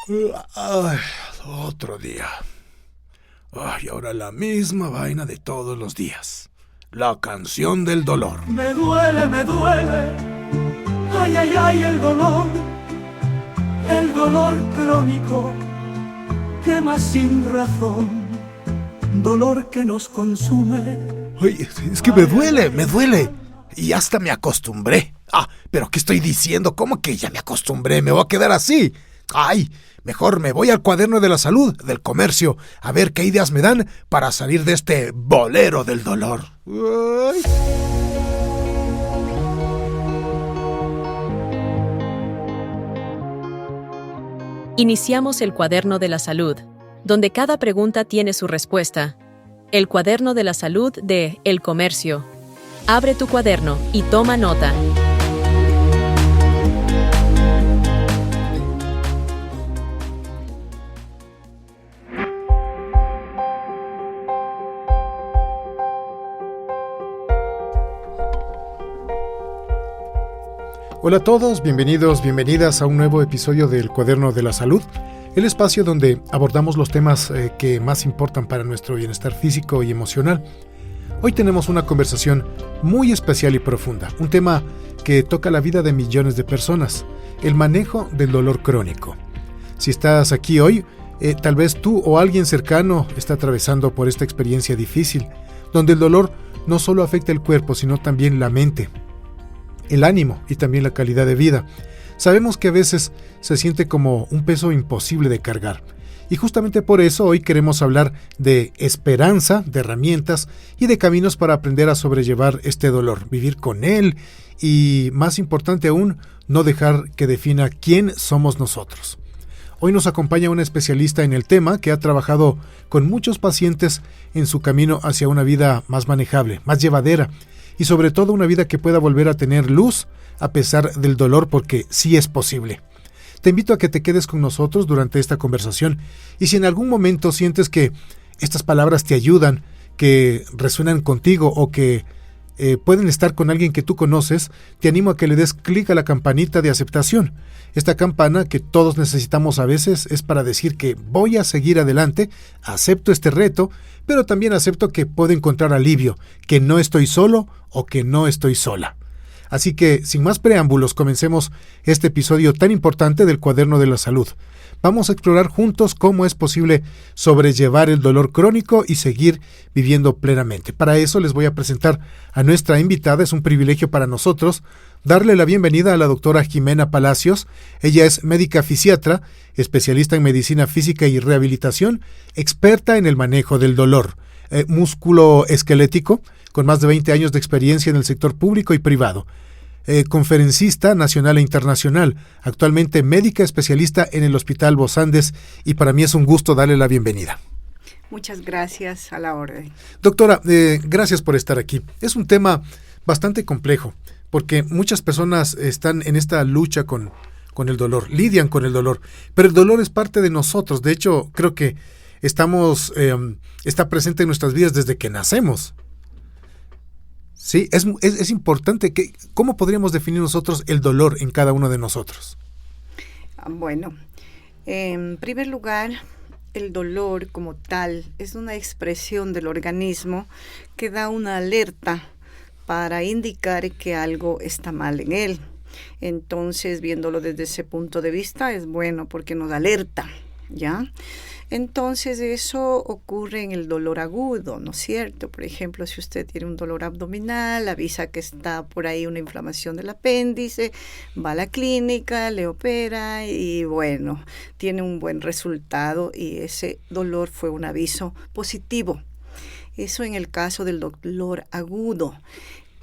Ay, otro día. Ay, ahora la misma vaina de todos los días. La canción del dolor. Me duele, me duele. Ay, ay, ay, el dolor. El dolor crónico. Quema sin razón. Dolor que nos consume. Ay, es que me duele. Y hasta me acostumbré. Pero ¿qué estoy diciendo? ¿Cómo que ya me acostumbré? Me voy a quedar así. Ay, mejor me voy al cuaderno de la salud, del comercio, a ver qué ideas me dan para salir de este bolero del dolor. Ay. Iniciamos el cuaderno de la salud, donde cada pregunta tiene su respuesta. El cuaderno de la salud de El Comercio. Abre tu cuaderno y toma nota. Hola a todos, bienvenidos, bienvenidas a un nuevo episodio del Cuaderno de la Salud, el espacio donde abordamos los temas que más importan para nuestro bienestar físico y emocional. Hoy tenemos una conversación muy especial y profunda, un tema que toca la vida de millones de personas, el manejo del dolor crónico. Si estás aquí hoy, tal vez tú o alguien cercano está atravesando por esta experiencia difícil, donde el dolor no solo afecta el cuerpo, sino también la mente, el ánimo y también la calidad de vida. Sabemos que a veces se siente como un peso imposible de cargar. Y justamente por eso hoy queremos hablar de esperanza, de herramientas y de caminos para aprender a sobrellevar este dolor, vivir con él y, más importante aún, no dejar que defina quién somos nosotros. Hoy nos acompaña una especialista en el tema que ha trabajado con muchos pacientes en su camino hacia una vida más manejable, más llevadera, y sobre todo una vida que pueda volver a tener luz a pesar del dolor, porque sí es posible. Te invito a que te quedes con nosotros durante esta conversación, y si en algún momento sientes que estas palabras te ayudan, que resuenan contigo o que pueden estar con alguien que tú conoces, te animo a que le des clic a la campanita de aceptación. Esta campana que todos necesitamos a veces es para decir que voy a seguir adelante, acepto este reto, pero también acepto que puedo encontrar alivio, que no estoy solo o que no estoy sola. Así que, sin más preámbulos, comencemos este episodio tan importante del Cuaderno de la Salud. Vamos a explorar juntos cómo es posible sobrellevar el dolor crónico y seguir viviendo plenamente. Para eso les voy a presentar a nuestra invitada. Es un privilegio para nosotros darle la bienvenida a la doctora Jimena Palacios. Ella es médica fisiatra, especialista en medicina física y rehabilitación, experta en el manejo del dolor músculo-esquelético, con más de 20 años de experiencia en el sector público y privado. Conferencista nacional e internacional, actualmente médica especialista en el Hospital Vos Andes, y para mí es un gusto darle la bienvenida. Muchas gracias, a la orden. Doctora, gracias por estar aquí. Es un tema bastante complejo, porque muchas personas están en esta lucha con el dolor, lidian con el dolor, pero el dolor es parte de nosotros. De hecho, creo que está presente en nuestras vidas desde que nacemos. Sí, es importante. ¿Cómo podríamos definir nosotros el dolor en cada uno de nosotros? Bueno, en primer lugar, el dolor como tal es una expresión del organismo que da una alerta para indicar que algo está mal en él. Entonces, viéndolo desde ese punto de vista, es bueno porque nos alerta, ¿ya? Entonces eso ocurre en el dolor agudo, ¿no es cierto? Por ejemplo, si usted tiene un dolor abdominal, avisa que está por ahí una inflamación del apéndice, va a la clínica, le opera y bueno, tiene un buen resultado y ese dolor fue un aviso positivo. Eso en el caso del dolor agudo.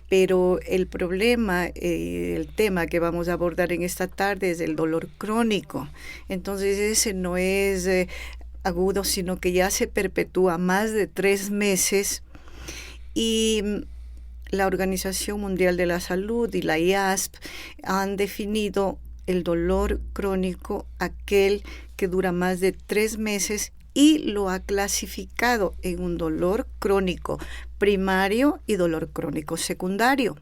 Pero el problema, el tema que vamos a abordar en esta tarde es el dolor crónico. Entonces ese no es agudo, sino que ya se perpetúa más de 3 meses y la Organización Mundial de la Salud y la IASP han definido el dolor crónico aquel que dura más de 3 meses y lo ha clasificado en un dolor crónico primario y dolor crónico secundario.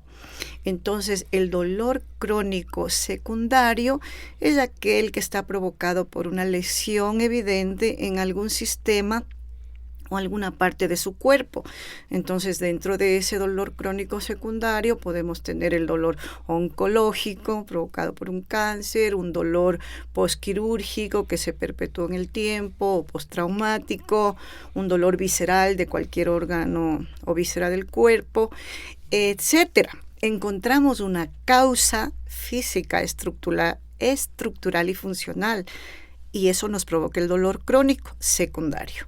Entonces, el dolor crónico secundario es aquel que está provocado por una lesión evidente en algún sistema o alguna parte de su cuerpo. Entonces, dentro de ese dolor crónico secundario podemos tener el dolor oncológico provocado por un cáncer, un dolor postquirúrgico que se perpetúa en el tiempo o postraumático, un dolor visceral de cualquier órgano o víscera del cuerpo, etcétera. Encontramos una causa física, estructural y funcional, y eso nos provoca el dolor crónico secundario.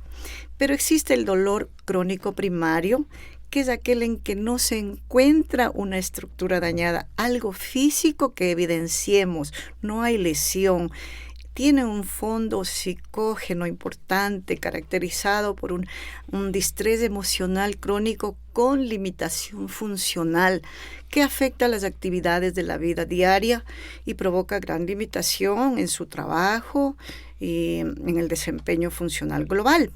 Pero existe el dolor crónico primario, que es aquel en que no se encuentra una estructura dañada, algo físico que evidenciemos, no hay lesión. Tiene un fondo psicógeno importante, caracterizado por un distrés emocional crónico con limitación funcional, que afecta las actividades de la vida diaria y provoca gran limitación en su trabajo y en el desempeño funcional global.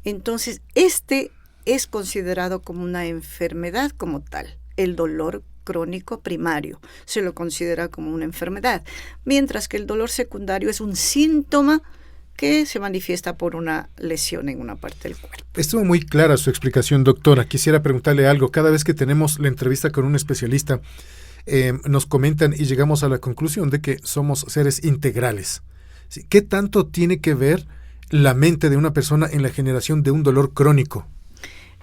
Entonces, este es considerado como una enfermedad como tal, el dolor crónico primario se lo considera como una enfermedad, mientras que el dolor secundario es un síntoma que se manifiesta por una lesión en una parte del cuerpo. Estuvo muy clara su explicación, doctora. Quisiera preguntarle algo. Cada vez que tenemos la entrevista con un especialista, nos comentan y llegamos a la conclusión de que somos seres integrales. ¿Qué tanto tiene que ver la mente de una persona en la generación de un dolor crónico?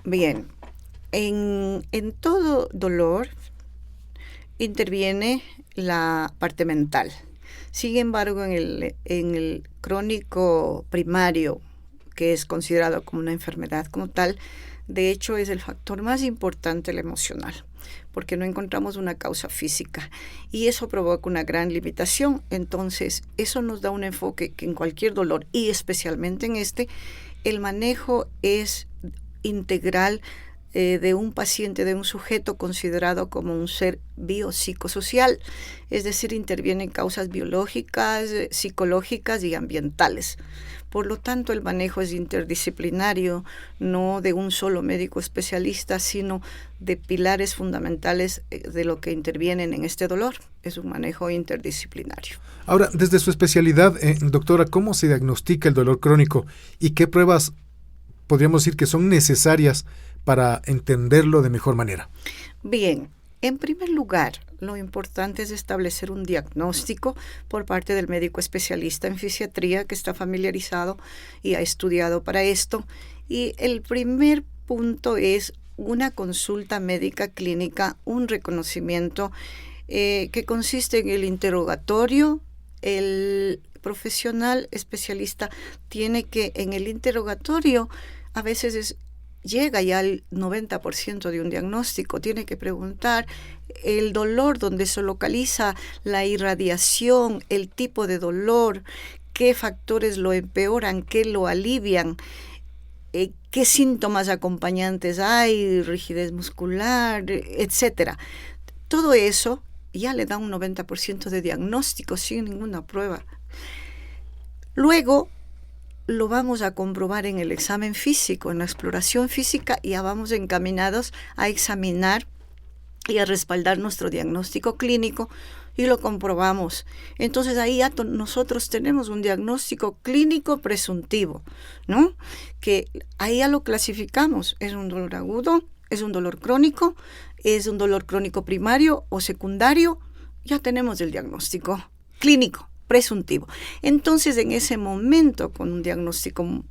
Bien, en todo dolor interviene la parte mental. Sin embargo, en el crónico primario, que es considerado como una enfermedad como tal, de hecho es el factor más importante el emocional, porque no encontramos una causa física y eso provoca una gran limitación. Entonces, eso nos da un enfoque que en cualquier dolor, y especialmente en este, el manejo es integral de un paciente, de un sujeto considerado como un ser biopsicosocial, es decir, intervienen causas biológicas, psicológicas y ambientales. Por lo tanto, el manejo es interdisciplinario, no de un solo médico especialista, sino de pilares fundamentales de lo que intervienen en este dolor. Es un manejo interdisciplinario. Ahora, desde su especialidad, doctora, ¿cómo se diagnostica el dolor crónico y qué pruebas podríamos decir que son necesarias para entenderlo de mejor manera? Bien, en primer lugar, lo importante es establecer un diagnóstico por parte del médico especialista en fisiatría que está familiarizado y ha estudiado para esto. Y el primer punto es una consulta médica clínica, un reconocimiento que consiste en el interrogatorio. El profesional especialista tiene que, en el interrogatorio, a veces llega ya al 90% de un diagnóstico, tiene que preguntar el dolor, donde se localiza, la irradiación, el tipo de dolor, qué factores lo empeoran, qué lo alivian, qué síntomas acompañantes hay, rigidez muscular, etcétera. Todo eso ya le da un 90% de diagnóstico sin ninguna prueba. Luego lo vamos a comprobar en el examen físico, en la exploración física, y ya vamos encaminados a examinar y a respaldar nuestro diagnóstico clínico y lo comprobamos. Entonces ahí ya nosotros tenemos un diagnóstico clínico presuntivo, ¿no? Que ahí ya lo clasificamos. ¿Es un dolor agudo? ¿Es un dolor crónico? ¿Es un dolor crónico primario o secundario? Ya tenemos el diagnóstico clínico presuntivo. Entonces, en ese momento, con un diagnóstico,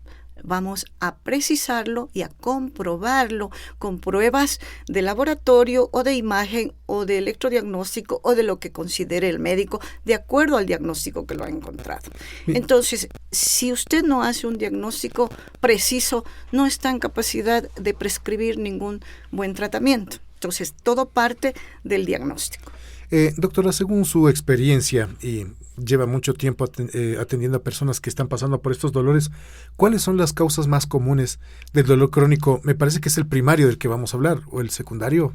vamos a precisarlo y a comprobarlo con pruebas de laboratorio o de imagen o de electrodiagnóstico o de lo que considere el médico de acuerdo al diagnóstico que lo ha encontrado. Entonces, si usted no hace un diagnóstico preciso, no está en capacidad de prescribir ningún buen tratamiento. Entonces, todo parte del diagnóstico. Doctora, según su experiencia y lleva mucho tiempo atendiendo a personas que están pasando por estos dolores, ¿cuáles son las causas más comunes del dolor crónico? Me parece que es el primario del que vamos a hablar, o el secundario.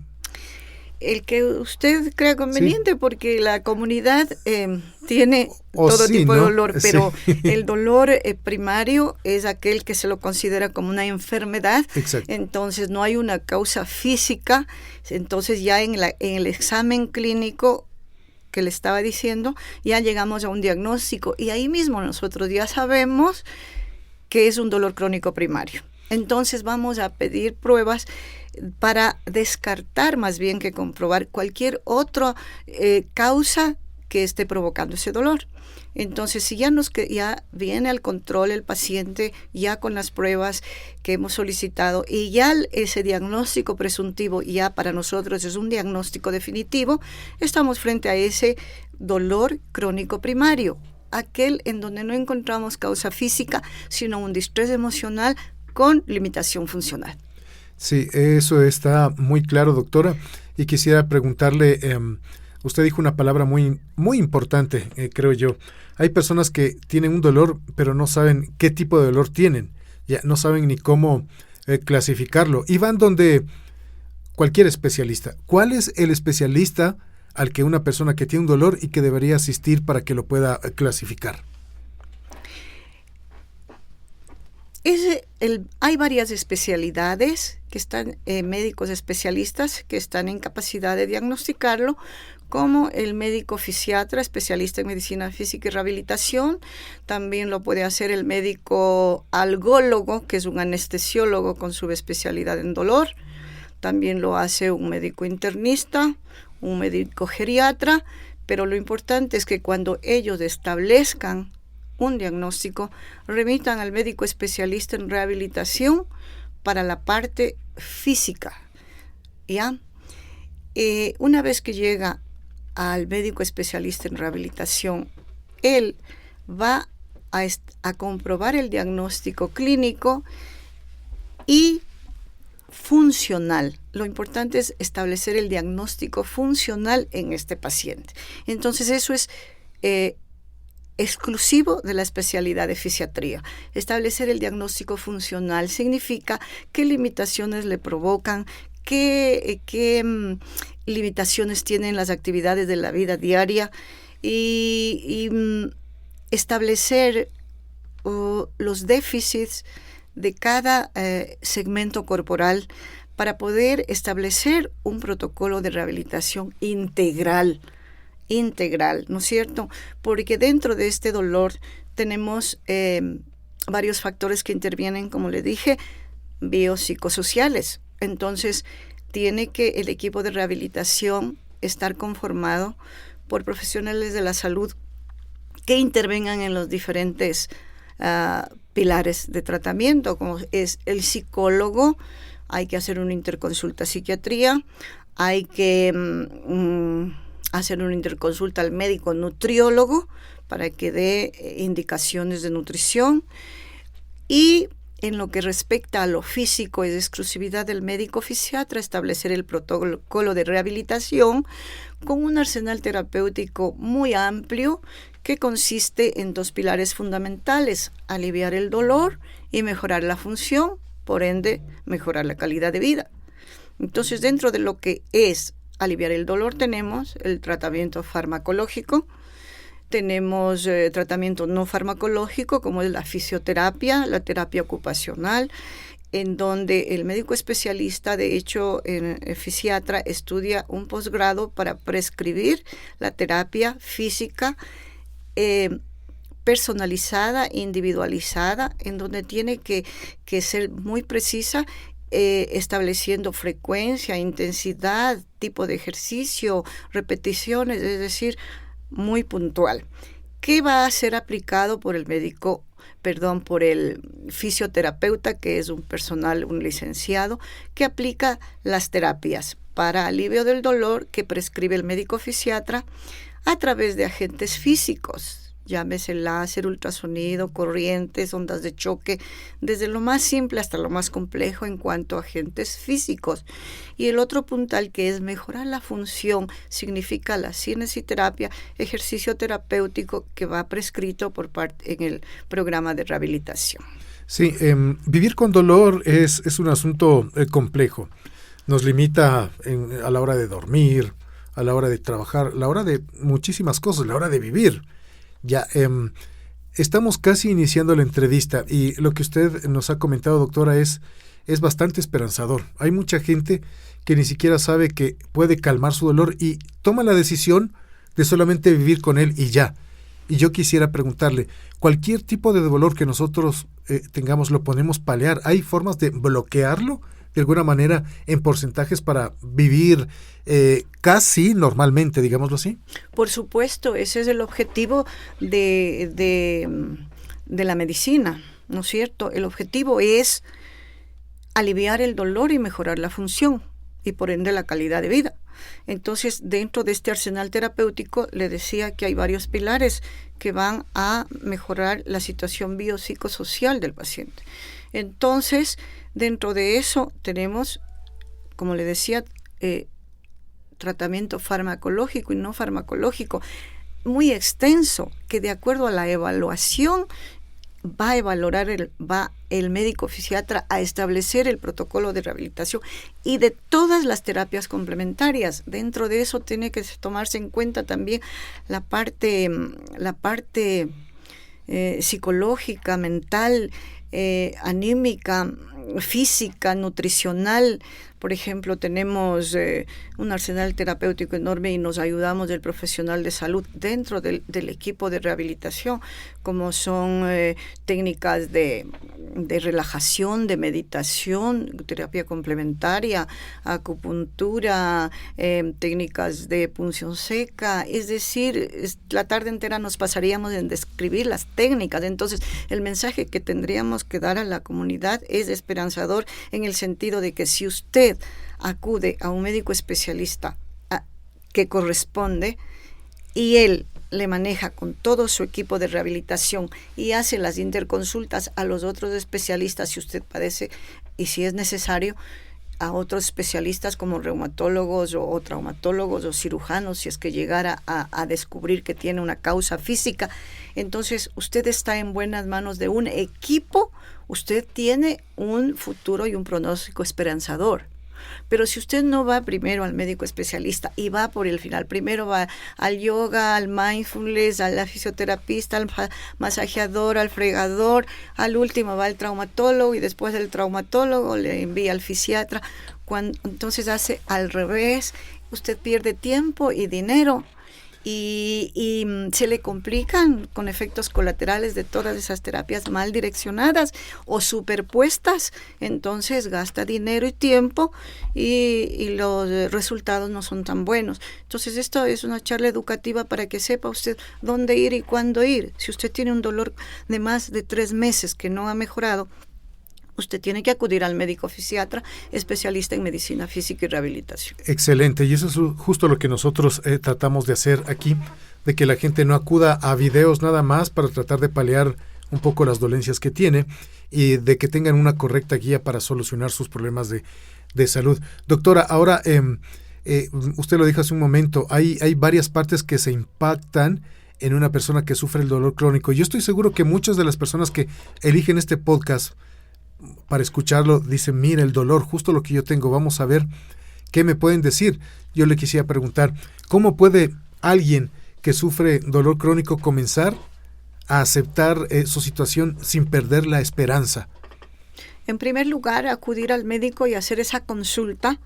El que usted crea conveniente, sí, porque la comunidad tiene todo sí, tipo de ¿no? dolor, pero sí. El dolor primario es aquel que se lo considera como una enfermedad. Exacto. Entonces no hay una causa física. Entonces ya en el examen clínico que le estaba diciendo, ya llegamos a un diagnóstico y ahí mismo nosotros ya sabemos que es un dolor crónico primario. Entonces vamos a pedir pruebas para descartar más bien que comprobar cualquier otra causa que esté provocando ese dolor. Entonces, si ya viene al control el paciente, ya con las pruebas que hemos solicitado y ya ese diagnóstico presuntivo ya para nosotros es un diagnóstico definitivo, estamos frente a ese dolor crónico primario, aquel en donde no encontramos causa física, sino un distrés emocional con limitación funcional. Sí, eso está muy claro, doctora. Y quisiera preguntarle, usted dijo una palabra muy, muy importante, creo yo. Hay personas que tienen un dolor, pero no saben qué tipo de dolor tienen. Ya no saben ni cómo clasificarlo. Y van donde cualquier especialista. ¿Cuál es el especialista al que una persona que tiene un dolor y que debería asistir para que lo pueda clasificar? Hay varias especialidades que están, médicos especialistas que están en capacidad de diagnosticarlo, como el médico fisiatra, especialista en medicina física y rehabilitación. También lo puede hacer el médico algólogo, que es un anestesiólogo con subespecialidad en dolor. También lo hace un médico internista, un médico geriatra, pero lo importante es que cuando ellos establezcan un diagnóstico, remitan al médico especialista en rehabilitación para la parte física. ¿Ya? Una vez que llega al médico especialista en rehabilitación, él va a comprobar el diagnóstico clínico y funcional. Lo importante es establecer el diagnóstico funcional en este paciente. Entonces eso es exclusivo de la especialidad de fisiatría. Establecer el diagnóstico funcional significa qué limitaciones le provocan, qué limitaciones tienen las actividades de la vida diaria y establecer los déficits de cada segmento corporal para poder establecer un protocolo de rehabilitación integral, ¿no es cierto? Porque dentro de este dolor tenemos varios factores que intervienen, como le dije, biopsicosociales. Entonces, tiene que el equipo de rehabilitación estar conformado por profesionales de la salud que intervengan en los diferentes pilares de tratamiento, como es el psicólogo. Hay que hacer una interconsulta psiquiatría, hay que hacer una interconsulta al médico nutriólogo para que dé indicaciones de nutrición, y en lo que respecta a lo físico es exclusividad del médico fisiatra establecer el protocolo de rehabilitación con un arsenal terapéutico muy amplio que consiste en dos pilares fundamentales: aliviar el dolor y mejorar la función, por ende mejorar la calidad de vida. Entonces, dentro de lo que es aliviar el dolor tenemos el tratamiento farmacológico, tenemos tratamiento no farmacológico como es la fisioterapia, la terapia ocupacional, en donde el médico especialista, de hecho, el fisiatra, estudia un posgrado para prescribir la terapia física personalizada, individualizada, en donde tiene que ser muy precisa, estableciendo frecuencia, intensidad, tipo de ejercicio, repeticiones, es decir, muy puntual. ¿Qué va a ser aplicado por el por el fisioterapeuta, que es un licenciado, que aplica las terapias para alivio del dolor que prescribe el médico fisiatra a través de agentes físicos? Llámese láser, ultrasonido, corrientes, ondas de choque, desde lo más simple hasta lo más complejo en cuanto a agentes físicos. Y el otro puntal, que es mejorar la función, significa la cinesiterapia, ejercicio terapéutico que va prescrito en el programa de rehabilitación. Sí, vivir con dolor es un asunto complejo. nos limita a la hora de dormir, a la hora de trabajar, a la hora de muchísimas cosas, a la hora de vivir. Ya, estamos casi iniciando la entrevista y lo que usted nos ha comentado, doctora, es bastante esperanzador. Hay mucha gente que ni siquiera sabe que puede calmar su dolor y toma la decisión de solamente vivir con él y ya. Y yo quisiera preguntarle, cualquier tipo de dolor que nosotros tengamos, ¿lo podemos paliar? ¿Hay formas de bloquearlo de alguna manera en porcentajes para vivir casi normalmente, digámoslo así? Por supuesto, ese es el objetivo de la medicina, ¿no es cierto? El objetivo es aliviar el dolor y mejorar la función y por ende la calidad de vida. Entonces, dentro de este arsenal terapéutico, le decía que hay varios pilares que van a mejorar la situación biopsicosocial del paciente. Entonces, dentro de eso tenemos, como le decía, tratamiento farmacológico y no farmacológico muy extenso, que de acuerdo a la evaluación va el médico fisiatra a establecer el protocolo de rehabilitación y de todas las terapias complementarias. Dentro de eso tiene que tomarse en cuenta también la parte psicológica, mental, anímica, física, nutricional. Por ejemplo, tenemos un arsenal terapéutico enorme y nos ayudamos del profesional de salud dentro del equipo de rehabilitación, como son técnicas de relajación, de meditación, terapia complementaria, acupuntura, técnicas de punción seca. Es decir, la tarde entera nos pasaríamos en describir las técnicas. Entonces, el mensaje que tendríamos que dar a la comunidad es esperanzador en el sentido de que si usted acude a un médico especialista que corresponde y él le maneja con todo su equipo de rehabilitación y hace las interconsultas a los otros especialistas si usted padece y si es necesario a otros especialistas como reumatólogos o traumatólogos o cirujanos si es que llegara a descubrir que tiene una causa física, entonces usted está en buenas manos de un equipo, usted tiene un futuro y un pronóstico esperanzador. Pero si usted no va primero al médico especialista y va por el final, primero va al yoga, al mindfulness, a la fisioterapista, al masajeador, al fregador, al último va al traumatólogo y después del traumatólogo le envía al fisiatra, entonces hace al revés, usted pierde tiempo y dinero. Y se le complican con efectos colaterales de todas esas terapias mal direccionadas o superpuestas, entonces gasta dinero y tiempo y los resultados no son tan buenos. Entonces esto es una charla educativa para que sepa usted dónde ir y cuándo ir. Si usted tiene un dolor de más de 3 meses que no ha mejorado, usted tiene que acudir al médico fisiatra, especialista en medicina física y rehabilitación. Excelente, y eso es justo lo que nosotros tratamos de hacer aquí, de que la gente no acuda a videos nada más para tratar de paliar un poco las dolencias que tiene y de que tengan una correcta guía para solucionar sus problemas de salud. Doctora, ahora usted lo dijo hace un momento, hay varias partes que se impactan en una persona que sufre el dolor crónico. Yo estoy seguro que muchas de las personas que eligen este podcast para escucharlo dicen, mira el dolor, justo lo que yo tengo, vamos a ver qué me pueden decir. Yo le quisiera preguntar, ¿cómo puede alguien que sufre dolor crónico comenzar a aceptar su situación sin perder la esperanza? En primer lugar, acudir al médico y hacer esa consulta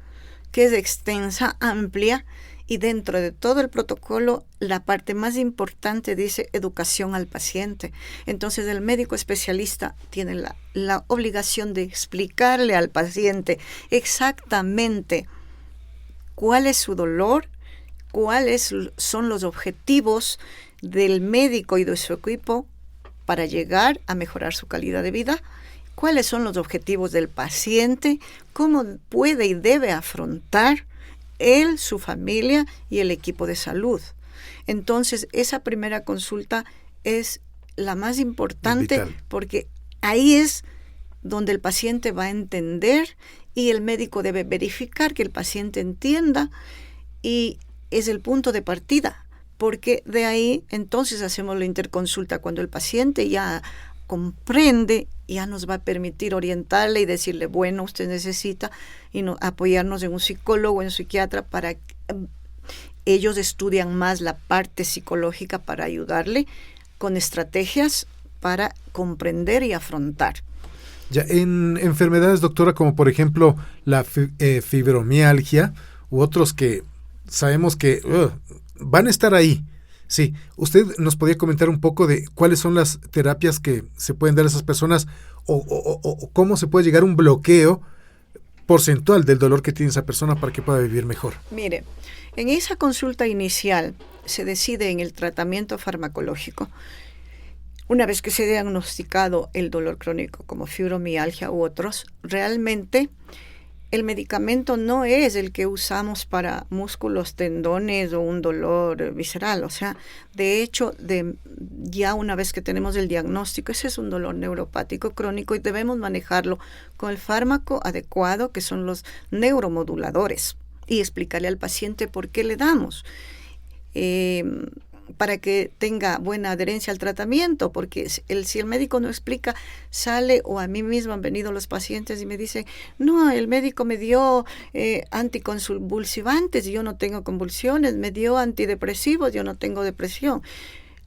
que es extensa, amplia, y dentro de todo el protocolo, la parte más importante dice educación al paciente. Entonces el médico especialista tiene la obligación de explicarle al paciente exactamente cuál es su dolor, cuáles son los objetivos del médico y de su equipo para llegar a mejorar su calidad de vida, cuáles son los objetivos del paciente, cómo puede y debe afrontar él, su familia y el equipo de salud. Entonces, esa primera consulta es la más importante porque ahí es donde el paciente va a entender y el médico debe verificar que el paciente entienda y es el punto de partida, porque de ahí entonces hacemos la interconsulta cuando el paciente ya comprende, ya nos va a permitir orientarle y decirle, bueno, usted necesita apoyarnos en un psicólogo, en un psiquiatra, para ellos estudian más la parte psicológica para ayudarle con estrategias para comprender y afrontar. Ya, en enfermedades, doctora, como por ejemplo la fibromialgia u otros que sabemos que van a estar ahí. Sí, ¿usted nos podía comentar un poco de cuáles son las terapias que se pueden dar a esas personas o cómo se puede llegar a un bloqueo porcentual del dolor que tiene esa persona para que pueda vivir mejor? Mire, en esa consulta inicial se decide en el tratamiento farmacológico. Una vez que se ha diagnosticado el dolor crónico como fibromialgia u otros, realmente el medicamento no es el que usamos para músculos, tendones o un dolor visceral. O sea, de hecho, ya una vez que tenemos el diagnóstico, ese es un dolor neuropático crónico y debemos manejarlo con el fármaco adecuado, que son los neuromoduladores, y explicarle al paciente por qué le damos. Para que tenga buena adherencia al tratamiento, porque si el médico no explica, sale, o a mí mismo han venido los pacientes y me dicen, no, el médico me dio anticonvulsivantes y yo no tengo convulsiones, me dio antidepresivos, yo no tengo depresión.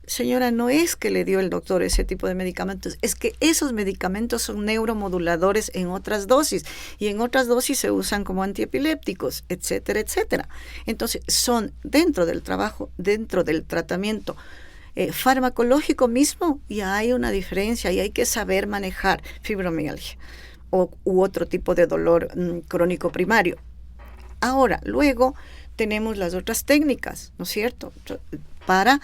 Señora, no es que le dio el doctor ese tipo de medicamentos, es que esos medicamentos son neuromoduladores en otras dosis, y en otras dosis se usan como antiepilépticos, etcétera, etcétera. Entonces, son dentro del trabajo, dentro del tratamiento farmacológico mismo, ya hay una diferencia y hay que saber manejar fibromialgia u otro tipo de dolor crónico primario. Ahora, luego tenemos las otras técnicas, ¿no es cierto?, para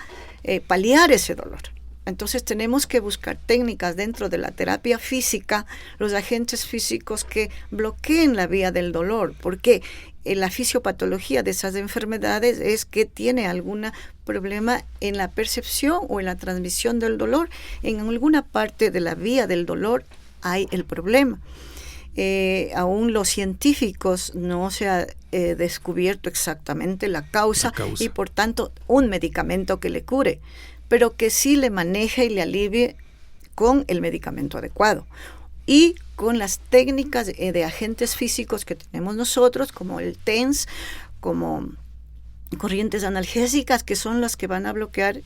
paliar ese dolor. Entonces tenemos que buscar técnicas dentro de la terapia física, los agentes físicos que bloqueen la vía del dolor, porque la fisiopatología de esas enfermedades es que tiene algún problema en la percepción o en la transmisión del dolor. En alguna parte de la vía del dolor hay el problema. Aún los científicos no se ha descubierto exactamente la causa y por tanto un medicamento que le cure, pero que sí le maneje y le alivie con el medicamento adecuado y con las técnicas de agentes físicos que tenemos nosotros, como el TENS, como corrientes analgésicas, que son las que van a bloquear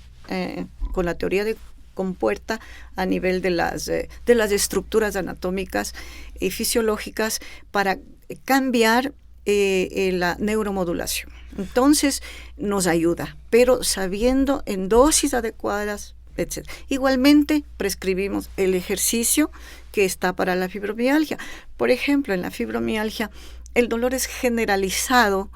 con la teoría de compuerta a nivel de las estructuras anatómicas y fisiológicas para cambiar la neuromodulación. Entonces nos ayuda, pero sabiendo en dosis adecuadas, etc. Igualmente prescribimos el ejercicio que está para la fibromialgia. Por ejemplo, en la fibromialgia el dolor es generalizado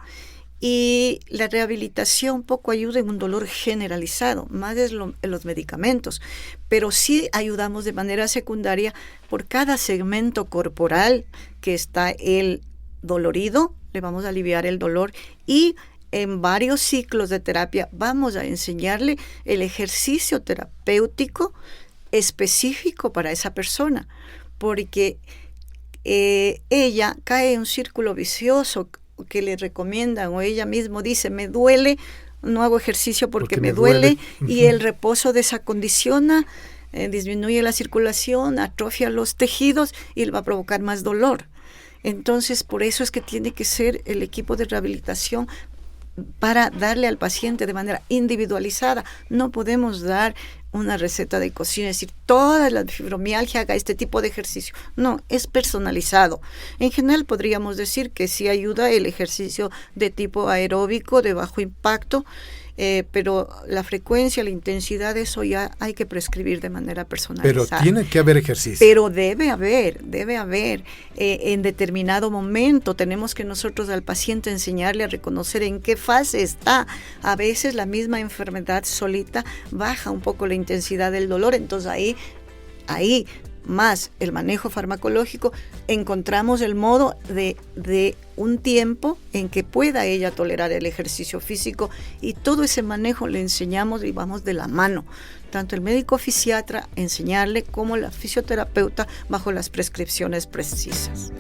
y la rehabilitación poco ayuda en un dolor generalizado, más es en los medicamentos, pero sí ayudamos de manera secundaria por cada segmento corporal que está el dolorido, le vamos a aliviar el dolor y en varios ciclos de terapia vamos a enseñarle el ejercicio terapéutico específico para esa persona, porque ella cae en un círculo vicioso que le recomiendan o ella misma dice, me duele, no hago ejercicio porque me duele. Y el reposo desacondiciona, disminuye la circulación, atrofia los tejidos y le va a provocar más dolor. Entonces, por eso es que tiene que ser el equipo de rehabilitación para darle al paciente de manera individualizada. No podemos dar una receta de cocina, es decir, toda la fibromialgia haga este tipo de ejercicio. No, es personalizado. En general podríamos decir que sí ayuda el ejercicio de tipo aeróbico, de bajo impacto, pero la frecuencia, la intensidad, eso ya hay que prescribir de manera personalizada. Pero tiene que haber ejercicio. Pero debe haber, en determinado momento tenemos que nosotros al paciente enseñarle a reconocer en qué fase está. A veces la misma enfermedad solita baja un poco la intensidad del dolor, entonces ahí más el manejo farmacológico, encontramos el modo de un tiempo en que pueda ella tolerar el ejercicio físico y todo ese manejo le enseñamos y vamos de la mano. Tanto el médico fisiatra enseñarle como la fisioterapeuta bajo las prescripciones precisas.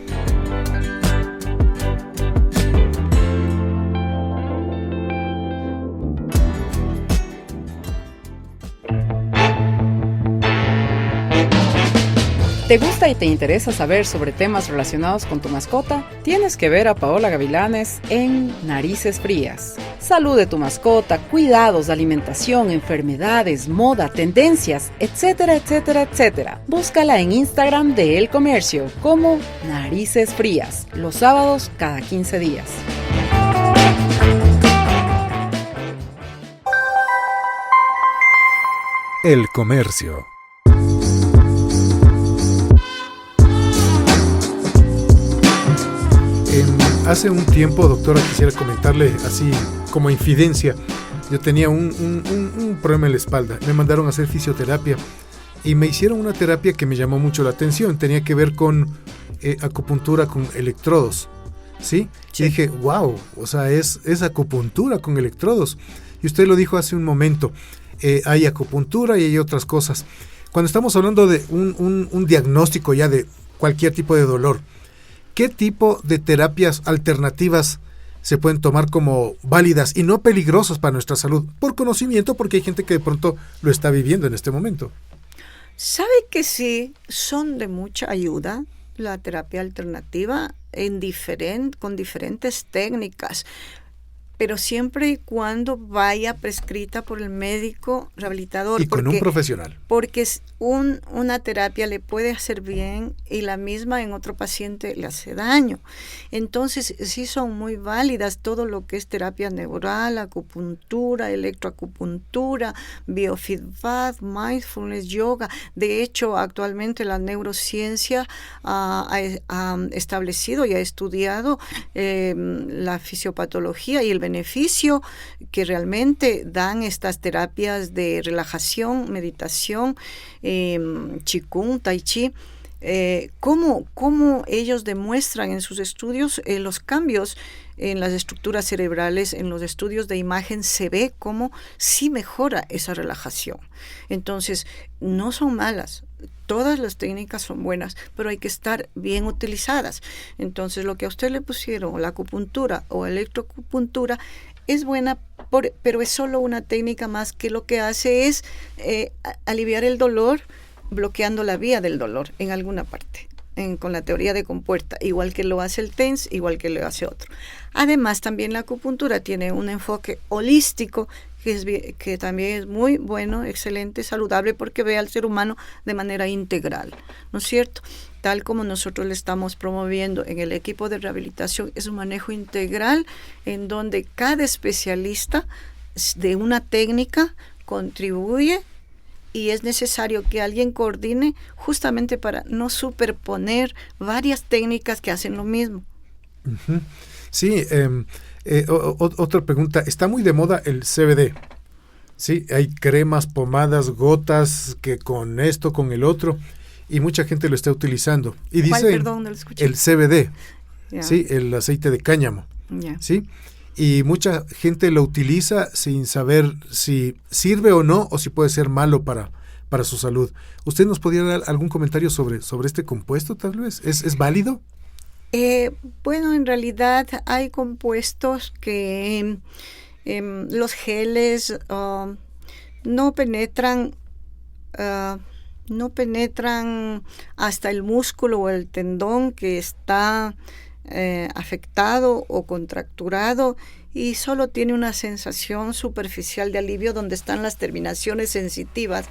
¿Te gusta y te interesa saber sobre temas relacionados con tu mascota? Tienes que ver a Paola Gavilanes en Narices Frías. Salud de tu mascota, cuidados de alimentación, enfermedades, moda, tendencias, etcétera, etcétera, etcétera. Búscala en Instagram de El Comercio como Narices Frías, los sábados cada 15 días. El Comercio. Hace un tiempo, doctora, quisiera comentarle así como infidencia. Yo tenía un problema en la espalda. Me mandaron a hacer fisioterapia y me hicieron una terapia que me llamó mucho la atención. Tenía que ver con acupuntura con electrodos. ¿Sí? Y dije, wow, o sea, es acupuntura con electrodos. Y usted lo dijo hace un momento. Hay acupuntura y hay otras cosas. Cuando estamos hablando de un diagnóstico ya de cualquier tipo de dolor, ¿qué tipo de terapias alternativas se pueden tomar como válidas y no peligrosas para nuestra salud? Por conocimiento, porque hay gente que de pronto lo está viviendo en este momento. ¿Sabe que sí son de mucha ayuda la terapia alternativa con diferentes técnicas? Pero siempre y cuando vaya prescrita por el médico rehabilitador. Y con un profesional. Porque una terapia le puede hacer bien y la misma en otro paciente le hace daño. Entonces, sí son muy válidas todo lo que es terapia neural, acupuntura, electroacupuntura, biofeedback, mindfulness, yoga. De hecho, actualmente la neurociencia ha establecido y ha estudiado la fisiopatología y el beneficio que realmente dan estas terapias de relajación, meditación, Qigong, Tai Chi, cómo ellos demuestran en sus estudios los cambios en las estructuras cerebrales, en los estudios de imagen se ve cómo sí mejora esa relajación. Entonces, no son malas. Todas las técnicas son buenas, pero hay que estar bien utilizadas. Entonces, lo que a usted le pusieron, la acupuntura o electroacupuntura, es buena, pero es solo una técnica más que lo que hace es aliviar el dolor, bloqueando la vía del dolor en alguna parte, con la teoría de compuerta, igual que lo hace el TENS, igual que lo hace otro. Además, también la acupuntura tiene un enfoque holístico que también es muy bueno, excelente, saludable, porque ve al ser humano de manera integral, ¿no es cierto? Tal como nosotros le estamos promoviendo en el equipo de rehabilitación, es un manejo integral en donde cada especialista de una técnica contribuye y es necesario que alguien coordine justamente para no superponer varias técnicas que hacen lo mismo. Uh-huh. Sí, otra pregunta. Está muy de moda el CBD. Sí, hay cremas, pomadas, gotas, que con esto, con el otro, y mucha gente lo está utilizando. Y ¿Cuál? dice Perdón, no lo escuché. el CBD, Yeah. sí, el aceite de cáñamo, Yeah. sí, y mucha gente lo utiliza sin saber si sirve o no, o si puede ser malo para su salud. ¿Usted nos podría dar algún comentario sobre este compuesto, tal vez? ¿Es válido? Bueno, en realidad hay compuestos que los geles no penetran hasta el músculo o el tendón que está afectado o contracturado, y solo tiene una sensación superficial de alivio donde están las terminaciones sensitivas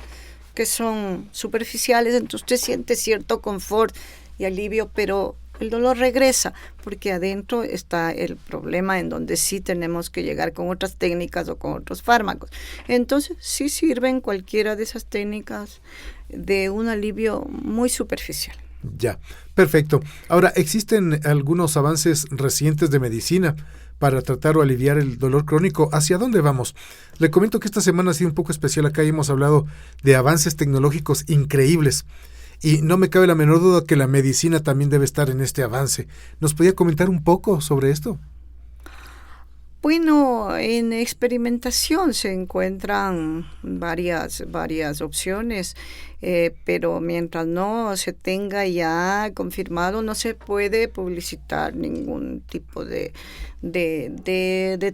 que son superficiales. Entonces usted siente cierto confort y alivio, pero el dolor regresa, porque adentro está el problema en donde sí tenemos que llegar con otras técnicas o con otros fármacos. Entonces sí sirven cualquiera de esas técnicas de un alivio muy superficial. Ya, perfecto. Ahora, ¿existen algunos avances recientes de medicina para tratar o aliviar el dolor crónico? ¿Hacia dónde vamos? Le comento que esta semana ha sido un poco especial. Acá hemos hablado de avances tecnológicos increíbles. Y no me cabe la menor duda que la medicina también debe estar en este avance. ¿Nos podría comentar un poco sobre esto? Bueno, en experimentación se encuentran varias opciones, pero mientras no se tenga ya confirmado, no se puede publicitar ningún tipo de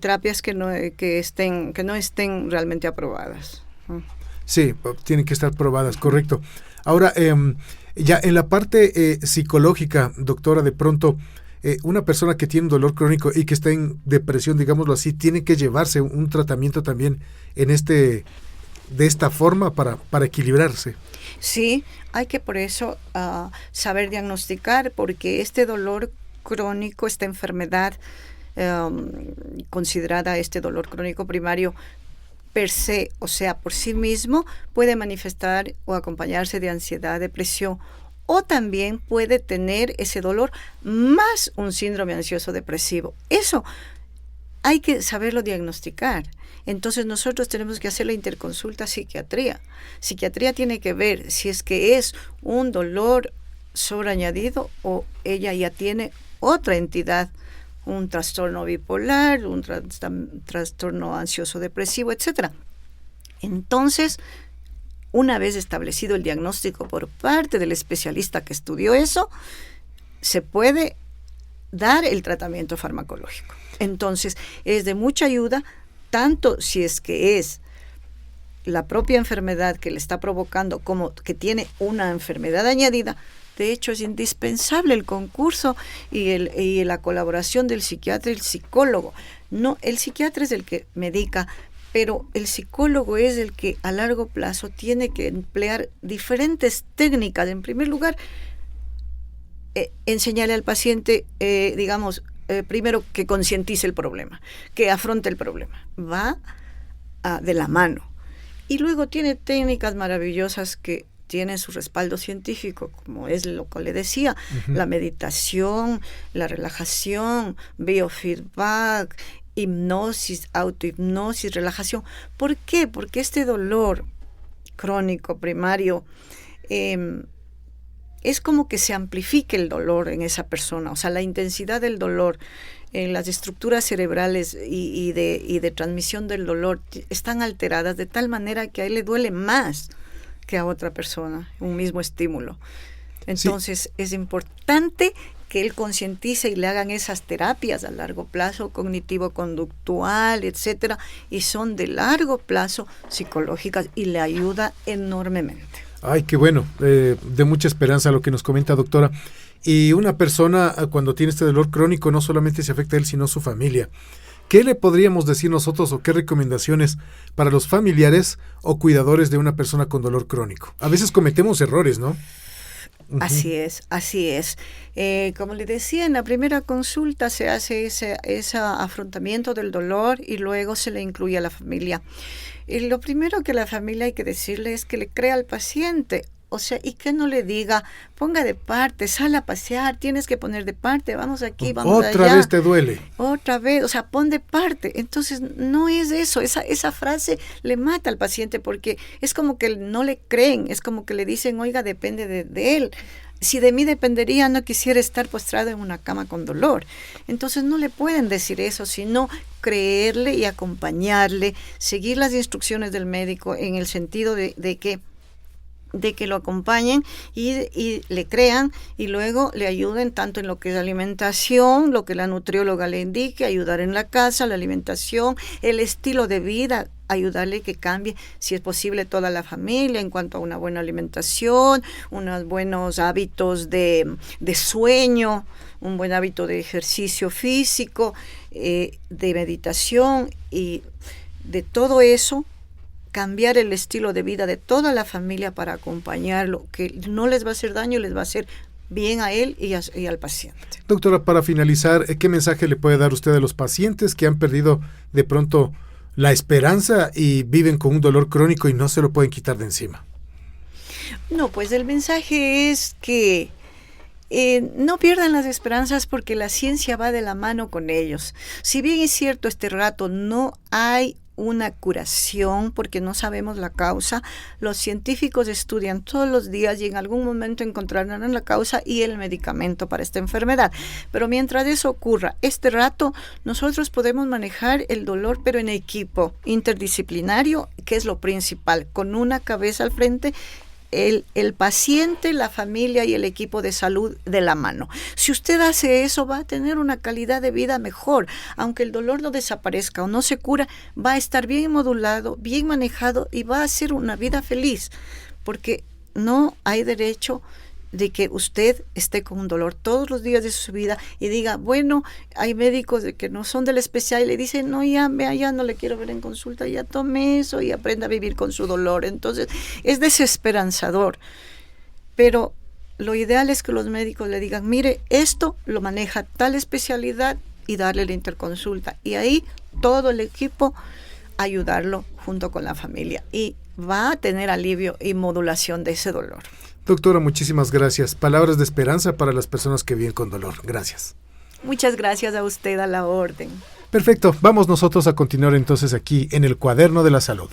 terapias que no estén realmente aprobadas. Sí, tienen que estar probadas, correcto. Ahora, Ya en la parte psicológica, doctora, de pronto, una persona que tiene un dolor crónico y que está en depresión, digámoslo así, tiene que llevarse un tratamiento también de esta forma para equilibrarse. Sí, hay que por eso saber diagnosticar, porque este dolor crónico, esta enfermedad considerada este dolor crónico primario per se, o sea, por sí mismo, puede manifestar o acompañarse de ansiedad, depresión, o también puede tener ese dolor más un síndrome ansioso depresivo. Eso hay que saberlo diagnosticar. Entonces nosotros tenemos que hacer la interconsulta psiquiatría. Psiquiatría tiene que ver si es que es un dolor sobreañadido o ella ya tiene otra entidad, un trastorno bipolar, un trastorno ansioso depresivo, etcétera. Entonces, una vez establecido el diagnóstico por parte del especialista que estudió eso, se puede dar el tratamiento farmacológico. Entonces, es de mucha ayuda, tanto si es que es la propia enfermedad que le está provocando como que tiene una enfermedad añadida. De hecho, es indispensable el concurso y la colaboración del psiquiatra y el psicólogo. No, el psiquiatra es el que medica, pero el psicólogo es el que a largo plazo tiene que emplear diferentes técnicas. En primer lugar, enseñarle al paciente, primero que concientice el problema, que afronte el problema. Va de la mano. Y luego tiene técnicas maravillosas que tienen su respaldo científico, como es lo que le decía, la meditación, la relajación, biofeedback, hipnosis, autohipnosis, relajación. ¿Por qué? Porque este dolor crónico primario es como que se amplifique el dolor en esa persona, o sea, la intensidad del dolor en las estructuras cerebrales y de transmisión del dolor están alteradas de tal manera que a él le duele más que a otra persona, un mismo estímulo. Entonces, es importante que él concientice y le hagan esas terapias a largo plazo, cognitivo-conductual, etcétera, y son de largo plazo psicológicas y le ayuda enormemente. Ay, qué bueno, de mucha esperanza lo que nos comenta, doctora. Y una persona cuando tiene este dolor crónico no solamente se afecta a él, sino a su familia. ¿Qué le podríamos decir nosotros o qué recomendaciones para los familiares o cuidadores de una persona con dolor crónico? A veces cometemos errores, ¿no? Así es, así es. Como le decía, en la primera consulta se hace ese afrontamiento del dolor y luego se le incluye a la familia. Y lo primero que la familia hay que decirle es que le crea al paciente. O sea, y que no le diga, ponga de parte, sal a pasear, tienes que poner de parte, vamos aquí, vamos allá. Otra vez te duele. Otra vez, o sea, pon de parte. Entonces, no es eso, esa frase le mata al paciente porque es como que no le creen, es como que le dicen, oiga, depende de él. Si de mí dependería, no quisiera estar postrado en una cama con dolor. Entonces, no le pueden decir eso, sino creerle y acompañarle, seguir las instrucciones del médico en el sentido de que lo acompañen y le crean y luego le ayuden tanto en lo que es alimentación, lo que la nutrióloga le indique, ayudar en la casa, la alimentación, el estilo de vida, ayudarle que cambie, si es posible, toda la familia en cuanto a una buena alimentación, unos buenos hábitos de sueño, un buen hábito de ejercicio físico, de meditación y de todo eso. Cambiar el estilo de vida de toda la familia para acompañarlo, que no les va a hacer daño, les va a hacer bien a él y al paciente. Doctora, para finalizar, ¿qué mensaje le puede dar usted a los pacientes que han perdido de pronto la esperanza y viven con un dolor crónico y no se lo pueden quitar de encima? No, pues el mensaje es que no pierdan las esperanzas porque la ciencia va de la mano con ellos. Si bien es cierto, este rato no hay una curación porque no sabemos la causa, los científicos estudian todos los días y en algún momento encontrarán la causa y el medicamento para esta enfermedad. Pero mientras eso ocurra, este rato nosotros podemos manejar el dolor, pero en equipo interdisciplinario, que es lo principal, con una cabeza al frente, el paciente, la familia y el equipo de salud de la mano. Si usted hace eso, va a tener una calidad de vida mejor. Aunque el dolor no desaparezca o no se cura, va a estar bien modulado, bien manejado y va a ser una vida feliz. Porque no hay derecho de que usted esté con un dolor todos los días de su vida y diga, bueno, hay médicos de que no son del especial y le dicen, no, ya, vea, ya no le quiero ver en consulta, ya tome eso y aprenda a vivir con su dolor. Entonces, es desesperanzador. Pero lo ideal es que los médicos le digan, mire, esto lo maneja tal especialidad y darle la interconsulta. Y ahí todo el equipo ayudarlo junto con la familia y va a tener alivio y modulación de ese dolor. Doctora, muchísimas gracias. Palabras de esperanza para las personas que viven con dolor. Gracias. Muchas gracias a usted, a la orden. Perfecto. Vamos nosotros a continuar entonces aquí en el Cuaderno de la Salud.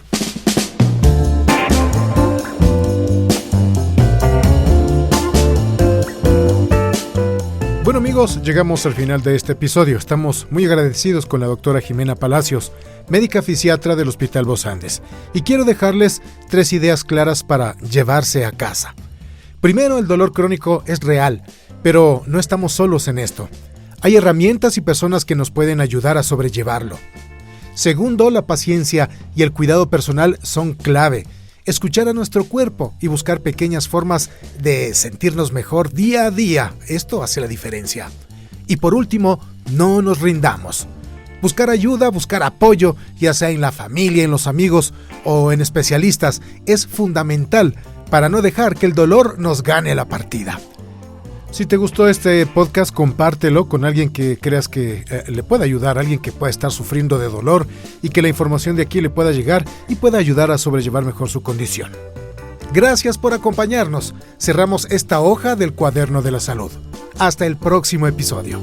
Bueno amigos, llegamos al final de este episodio. Estamos muy agradecidos con la doctora Jimena Palacios, médica fisiatra del Hospital Bos Andes. Y quiero dejarles 3 ideas claras para llevarse a casa. Primero, el dolor crónico es real, pero no estamos solos en esto. Hay herramientas y personas que nos pueden ayudar a sobrellevarlo. Segundo, la paciencia y el cuidado personal son clave. Escuchar a nuestro cuerpo y buscar pequeñas formas de sentirnos mejor día a día. Esto hace la diferencia. Y por último, no nos rindamos. Buscar ayuda, buscar apoyo, ya sea en la familia, en los amigos o en especialistas, es fundamental para no dejar que el dolor nos gane la partida. Si te gustó este podcast, compártelo con alguien que creas que le pueda ayudar, alguien que pueda estar sufriendo de dolor y que la información de aquí le pueda llegar y pueda ayudar a sobrellevar mejor su condición. Gracias por acompañarnos. Cerramos esta hoja del Cuaderno de la Salud. Hasta el próximo episodio.